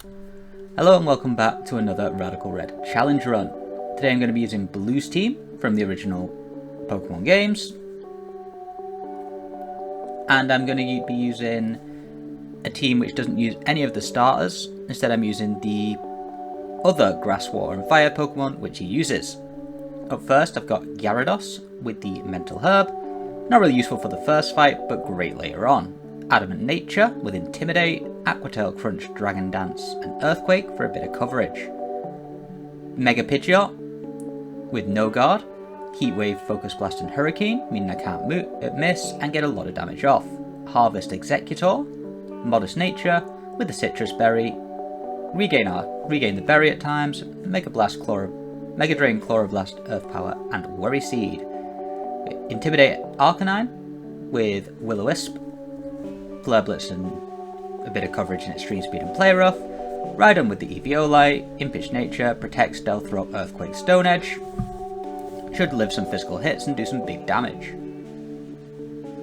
Hello and welcome back to another Radical Red Challenge Run. Today I'm going to be using Blue's team from the original Pokemon games. And I'm going to be using a team which doesn't use any of the starters. Instead I'm using the other Grass, Water and Fire Pokemon which he uses. Up first I've got Gyarados with the Mental Herb. Not really useful for the first fight, but great later on. Adamant Nature with Intimidate, Aqua Tail, Crunch, Dragon Dance and Earthquake for a bit of coverage. Mega Pidgeot with No Guard, Heat Wave, Focus Blast and Hurricane, meaning I can't miss and get a lot of damage off. Harvest Executor, Modest Nature with the Citrus Berry, regain the berry at times, Mega Drain, Chloroblast, Earth Power and Worry Seed. Intimidate Arcanine with Will-O-Wisp, Flare Blitz and a bit of coverage in Extreme Speed and Play Rough, Rhydon with the Eviolite, Impish Nature, Protect, Stealth Rock, Earthquake, Stone Edge. Should live some physical hits and do some big damage.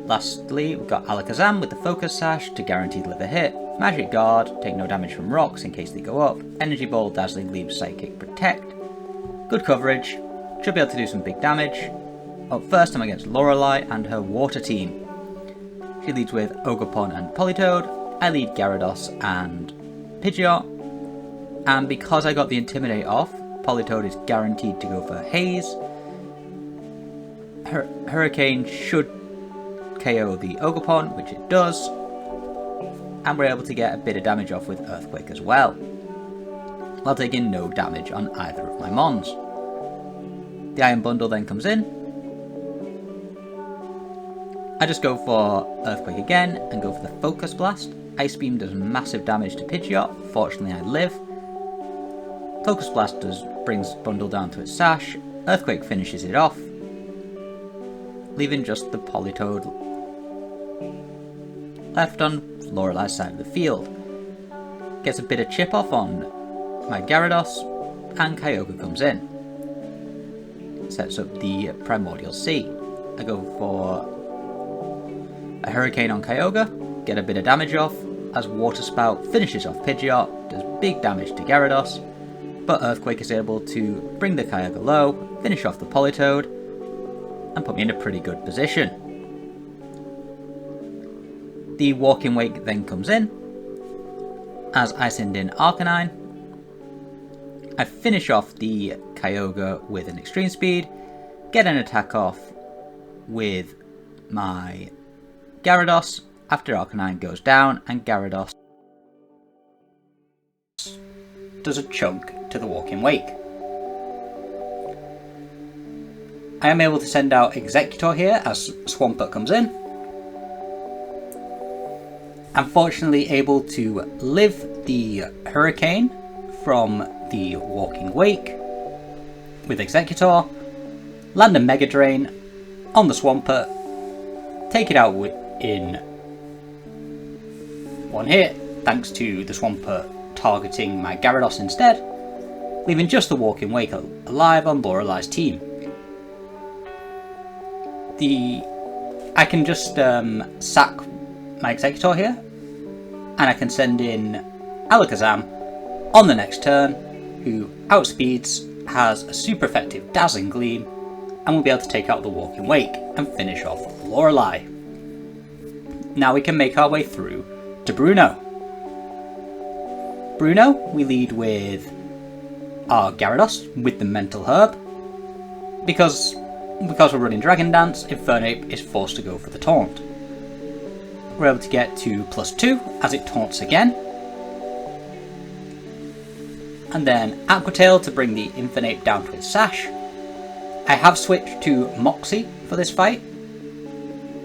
Lastly, we've got Alakazam with the Focus Sash to guaranteed live a hit, Magic Guard, take no damage from rocks in case they go up, Energy Ball, Dazzling Gleam, Psychic, Protect. Good coverage, should be able to do some big damage. Up first I'm against Lorelei and her water team. She leads with Ogerpon and Politoed, I lead Gyarados and Pidgeot, and because I got the Intimidate off, Politoed is guaranteed to go for Haze. Hurricane should KO the Ogerpon, which it does, and we're able to get a bit of damage off with Earthquake as well, while taking no damage on either of my Mons. The Iron Bundle then comes in. I just go for Earthquake again and go for the Focus Blast. Ice Beam does massive damage to Pidgeot, fortunately I live. Focus Blast brings Bundle down to its sash, Earthquake finishes it off, leaving just the Politoed left on Lorelei's side of the field. Gets a bit of chip off on my Gyarados, and Kyogre comes in. Sets up the Primordial Sea. I go for a Hurricane on Kyogre, get a bit of damage off, as Water Spout finishes off Pidgeot, does big damage to Gyarados, but Earthquake is able to bring the Kyogre low, finish off the Politoed, and put me in a pretty good position. The Walking Wake then comes in, as I send in Arcanine. I finish off the Kyogre with an Extreme Speed, get an attack off with my Gyarados after Arcanine goes down, and Gyarados does a chunk to the Walking Wake. I am able to send out Executor here as Swampert comes in. Unfortunately able to live the Hurricane from the Walking Wake with Executor, land a Mega Drain on the Swampert, take it out in one hit thanks to the Swampert targeting my Gyarados instead, leaving just the Walking Wake alive on Lorelei's team. I can just sack my Executor here, and I can send in Alakazam on the next turn, who outspeeds, has a super effective Dazzling Gleam, and will be able to take out the Walking Wake and finish off Lorelei. Now we can make our way through to Bruno. Bruno, we lead with our Gyarados with the Mental Herb. Because we're running Dragon Dance, Infernape is forced to go for the Taunt. We're able to get to +2 as it taunts again. And then Aqua Tail to bring the Infernape down to its sash. I have switched to Moxie for this fight,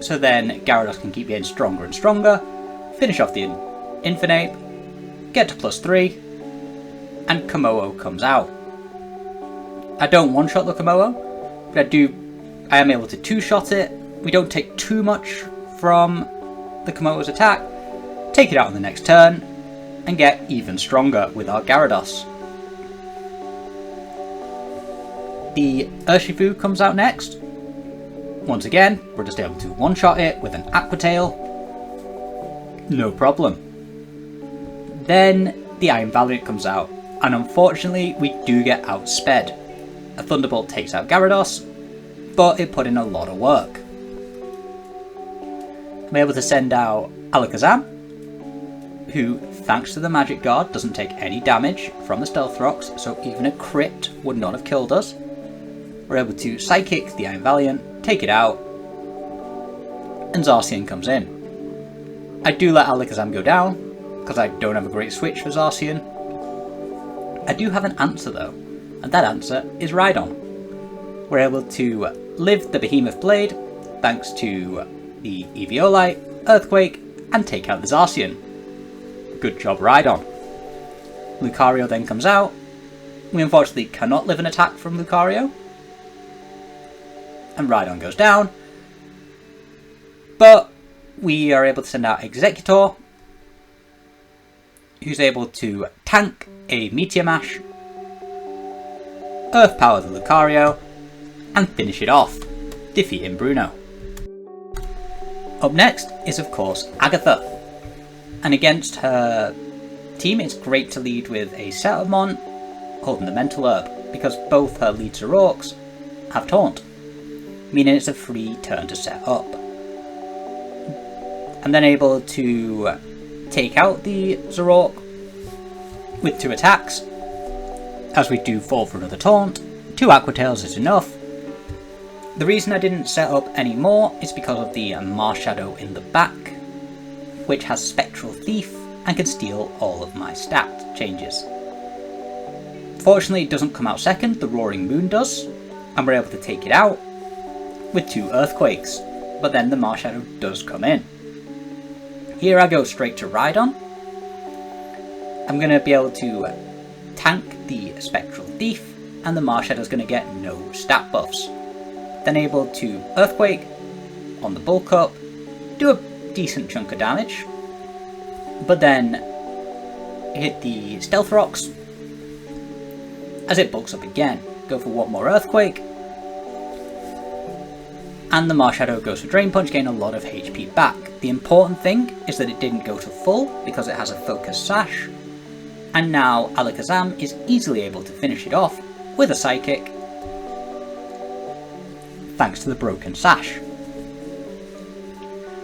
so then Gyarados can keep getting stronger and stronger, finish off the Infernape, get to +3, and Kommo-o comes out. I don't one-shot the Kommo-o, but I am able to two-shot it. We don't take too much from the Kommo-o's attack, take it out on the next turn, and get even stronger with our Gyarados. The Urshifu comes out next. Once again, we're just able to one-shot it with an Aqua Tail. No problem. Then the Iron Valiant comes out, and unfortunately we do get outsped. A Thunderbolt takes out Gyarados, but it put in a lot of work. I'm able to send out Alakazam, who, thanks to the Magic Guard, doesn't take any damage from the Stealth Rocks, so even a crit would not have killed us. We're able to Psychic the Iron Valiant, take it out, and Zacian comes in. I do let Alakazam go down, because I don't have a great switch for Zacian. I do have an answer though, and that answer is Rhydon. We're able to live the Behemoth Blade, thanks to the Eviolite, Earthquake, and take out the Zacian. Good job, Rhydon. Lucario then comes out. We unfortunately cannot live an attack from Lucario. And Rhydon goes down. But we are able to send out Executor, who's able to tank a Meteor Mash, Earth Power the Lucario, and finish it off, defeating Bruno. Up next is of course Agatha. And against her team, it's great to lead with a Settlemon holding the Mental Herb, because both her lead Zoroarks have Taunt, meaning it's a free turn to set up. I'm then able to take out the Zoroark with 2 attacks, as we do fall for another Taunt. 2 Aqua Tails is enough. The reason I didn't set up any more is because of the Marshadow in the back, which has Spectral Thief and can steal all of my stat changes. Fortunately, it doesn't come out second, the Roaring Moon does, and we're able to take it out with 2 Earthquakes, but then the Marshadow does come in. Here I go straight to Rhydon. I'm going to be able to tank the Spectral Thief, and the Marshadow's going to get no stat buffs. Then able to Earthquake on the Bulk Up, do a decent chunk of damage, but then hit the Stealth Rocks as it bulks up again. Go for 1 more Earthquake, and the Marshadow goes for Drain Punch, gain a lot of HP back. The important thing is that it didn't go to full because it has a Focus Sash, and now Alakazam is easily able to finish it off with a Psychic, thanks to the broken Sash.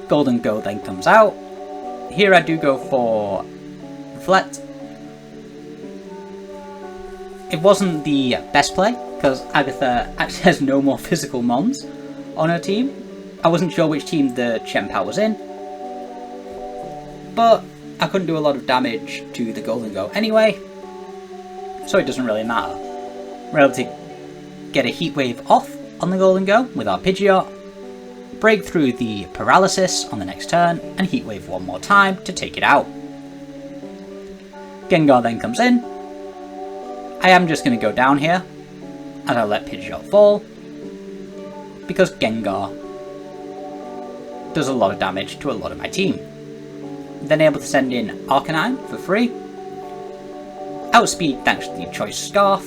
Golden Go then comes out. Here I do go for Reflect. It wasn't the best play, because Agatha actually has no more physical mons on her team. I wasn't sure which team the Chien-Pao was in, but I couldn't do a lot of damage to the Golden Go anyway, so it doesn't really matter. We're able to get a Heat Wave off on the Golden Go with our Pidgeot, break through the Paralysis on the next turn, and Heat Wave 1 more time to take it out. Gengar then comes in. I am just going to go down here, as I let Pidgeot fall, because Gengar does a lot of damage to a lot of my team. Then able to send in Arcanine for free. Outspeed thanks to the Choice Scarf.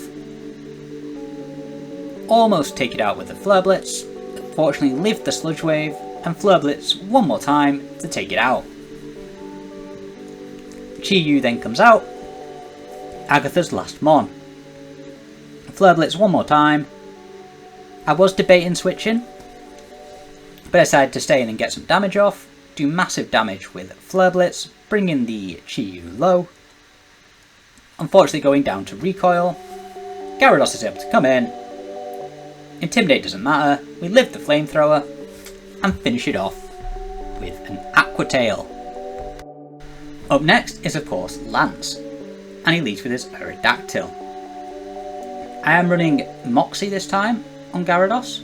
Almost take it out with the Flare Blitz. Fortunately live the Sludge Wave and Flare Blitz 1 more time to take it out. Chi-Yu then comes out. Agatha's last Mon. Flare Blitz 1 more time. I was debating switching, but I decided to stay in and get some damage off. Do massive damage with Flare Blitz, bringing the Chi-Yu low. Unfortunately going down to Recoil. Gyarados is able to come in. Intimidate doesn't matter, we live the Flamethrower, and finish it off with an Aqua Tail. Up next is of course Lance, and he leads with his Aerodactyl. I am running Moxie this time on Gyarados,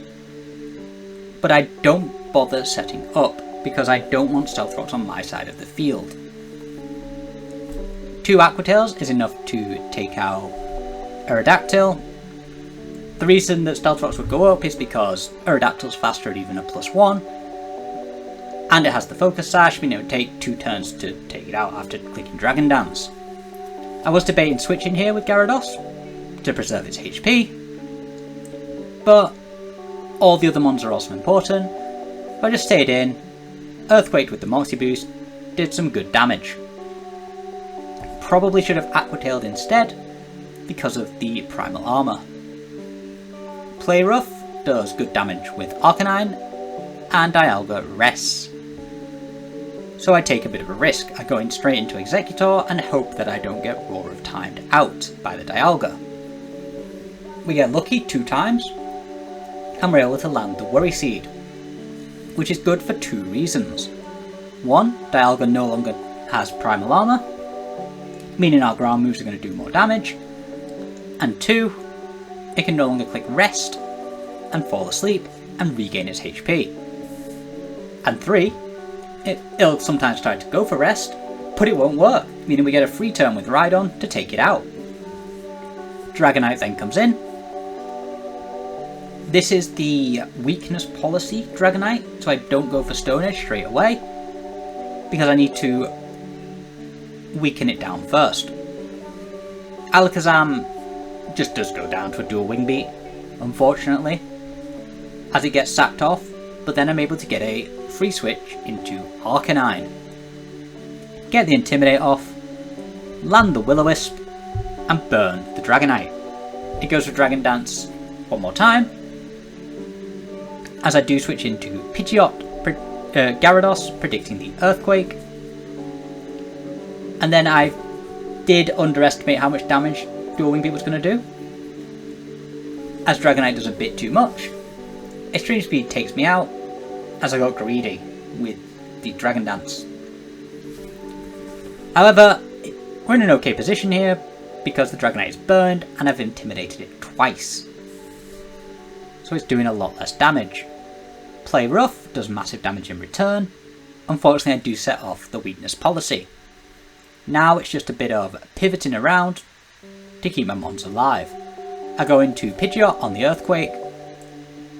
but I don't bother setting up, because I don't want Stealth Rocks on my side of the field. 2 Aqua Tails is enough to take out Aerodactyl. The reason that Stealth Rocks would go up is because Aerodactyl's faster at even a +1, and it has the Focus Sash, meaning it would take 2 turns to take it out after clicking Dragon Dance. I was debating switching here with Gyarados to preserve its HP, but all the other mons are also important, so I just stayed in, Earthquake with the Moxie boost, did some good damage. probably should have Aquatailed instead because of the primal armour. Play Rough does good damage with Arcanine, and Dialga rests. So I take a bit of a risk. I go in straight into Exeggutor and hope that I don't get Roar of Timed out by the Dialga. We get lucky 2 times, and we're able to land the Worry Seed, which is good for 2 reasons. 1, Dialga no longer has primal armour, meaning our ground moves are going to do more damage, and 2, it can no longer click rest and fall asleep and regain its HP. And 3, it'll sometimes try to go for rest, but it won't work, meaning we get a free turn with Rhydon to take it out. Dragonite then comes in. This is the weakness policy Dragonite, so I don't go for Stone Edge straight away, because I need to weaken it down first. Alakazam just does go down to a dual Wing Beat, unfortunately, as it gets sacked off, but then I'm able to get a free switch into Arcanine. Get the Intimidate off, land the Will-O-Wisp, and burn the Dragonite. It goes for Dragon Dance one more time, as I do switch into Pidgeot, Gyarados, predicting the Earthquake. And then I did underestimate how much damage Dual Wing Beat was going to do, as Dragonite does a bit too much. Extreme Speed takes me out, as I got greedy with the Dragon Dance. However, we're in an okay position here, because the Dragonite is burned, and I've intimidated it twice. So it's doing a lot less damage. Play Rough does massive damage in return. Unfortunately, I do set off the weakness policy. Now it's just a bit of pivoting around to keep my mons alive. I go into Pidgeot on the Earthquake,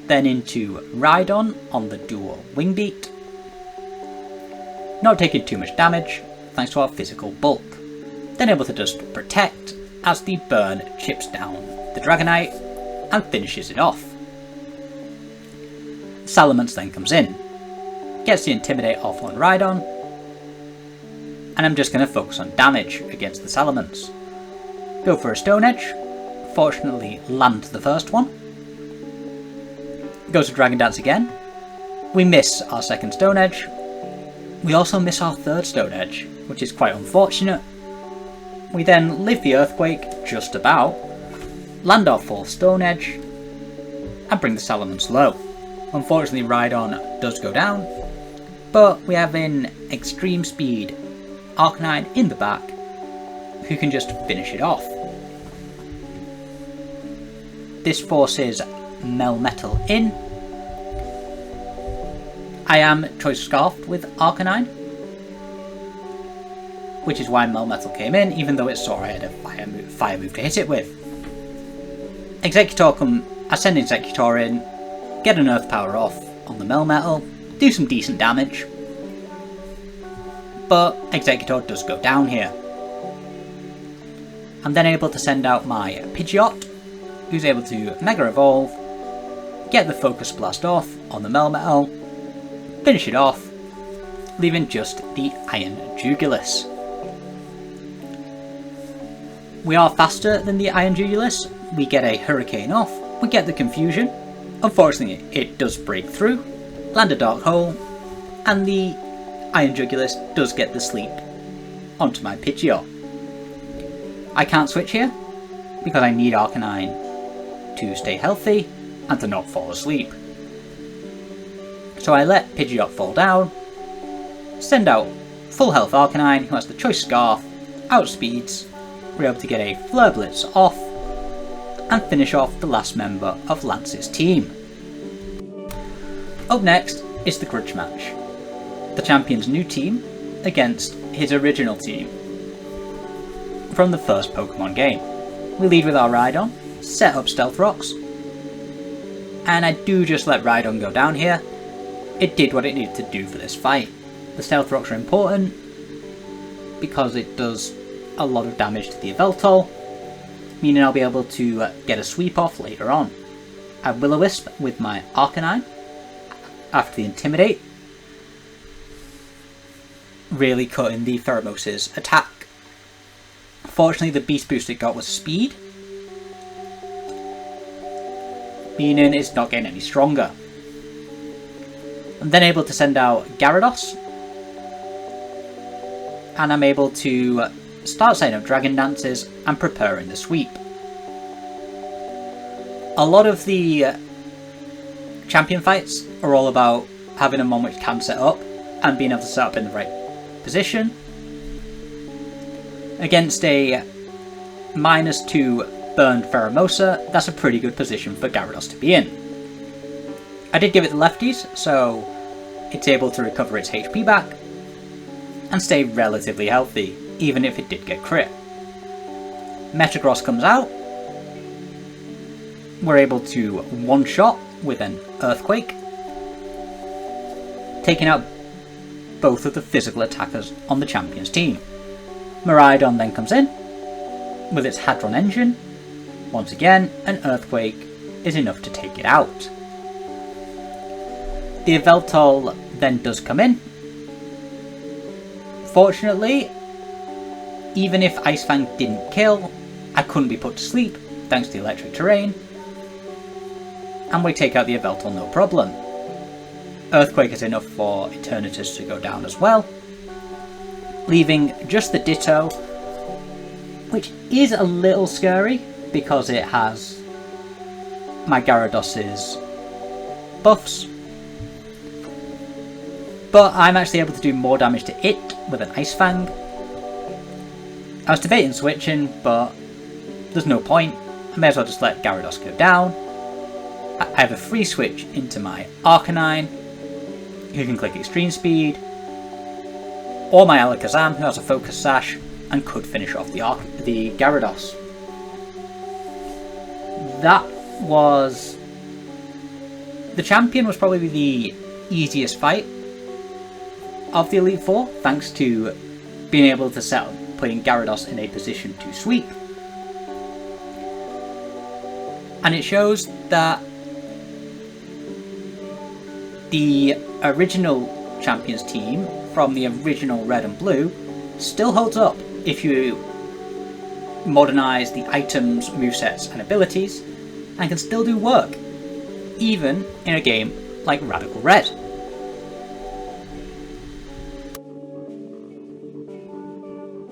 then into Rhydon on the dual Wing Beat. Not taking too much damage, thanks to our physical bulk. Then able to just protect as the burn chips down the Dragonite and finishes it off. Salamence then comes in, gets the Intimidate off on Rhydon, and I'm just going to focus on damage against the Salamence. Go for a Stone Edge, fortunately land the first one. Goes to Dragon Dance again. We miss our second Stone Edge. We also miss our third Stone Edge, which is quite unfortunate. We then live the Earthquake, just about, land our fourth Stone Edge, and bring the Salamence low. Unfortunately, Rhydon does go down, but we have an Extreme Speed Arcanine in the back, who can just finish it off. This forces Melmetal in. I am Choice Scarfed with Arcanine, which is why Melmetal came in, even though it saw I had a fire move to hit it with. I send Exeggutor in, get an Earth Power off on the Melmetal, do some decent damage, but Exeggutor does go down here. I'm then able to send out my Pidgeot, who's able to Mega Evolve, get the Focus Blast off on the Melmetal, finish it off, leaving just the Iron Jugulis. We are faster than the Iron Jugulis, we get a Hurricane off, we get the Confusion, unfortunately it does break through, land a Dark Hole, and the Iron Jugulis does get the sleep onto my Pidgeot. I can't switch here, because I need Arcanine to stay healthy and to not fall asleep. So I let Pidgeot fall down, send out full health Arcanine, who has the Choice Scarf, outspeeds, we're able to get a Flare Blitz off, and finish off the last member of Lance's team. Up next is the Grudge Match. The champion's new team against his original team from the first Pokemon game. We lead with our Rhydon, set up Stealth Rocks, and I do just let Rhydon go down here. It did what it needed to do for this fight. The Stealth Rocks are important because it does a lot of damage to the Yveltal, meaning I'll be able to get a sweep off later on. I Will-O-Wisp with my Arcanine after the Intimidate, really cutting the Pheromose's attack. Unfortunately, the beast boost it got was speed, meaning it's not getting any stronger. I'm then able to send out Gyarados, and I'm able to start setting up Dragon Dances and preparing the sweep. A lot of the champion fights are all about having a Mon which can set up and being able to set up in the right position. Against a -2 burned Pheromosa, that's a pretty good position for Gyarados to be in. I did give it the lefties, so it's able to recover its HP back and stay relatively healthy, even if it did get crit. Metagross comes out. We're able to one-shot with an Earthquake, taking out both of the physical attackers on the champion's team. Miraidon then comes in with its Hadron Engine. Once again, an Earthquake is enough to take it out. The Yveltal then does come in. Fortunately, even if Ice Fang didn't kill, I couldn't be put to sleep thanks to the electric terrain, and we take out the Yveltal no problem. Earthquake is enough for Eternatus to go down as well, leaving just the Ditto, which is a little scary because it has my Gyarados' buffs, but I'm actually able to do more damage to it with an Ice Fang. I was debating switching, but there's no point. I may as well just let Gyarados go down. I have a free switch into my Arcanine, who can click Extreme Speed, or my Alakazam, who has a Focus Sash and could finish off the Gyarados. That was... The champion was probably the easiest fight of the Elite Four, thanks to being able to set up putting Gyarados in a position to sweep. And it shows that the original champions team from the original Red and Blue still holds up if you modernise the items, movesets and abilities, and can still do work, even in a game like Radical Red.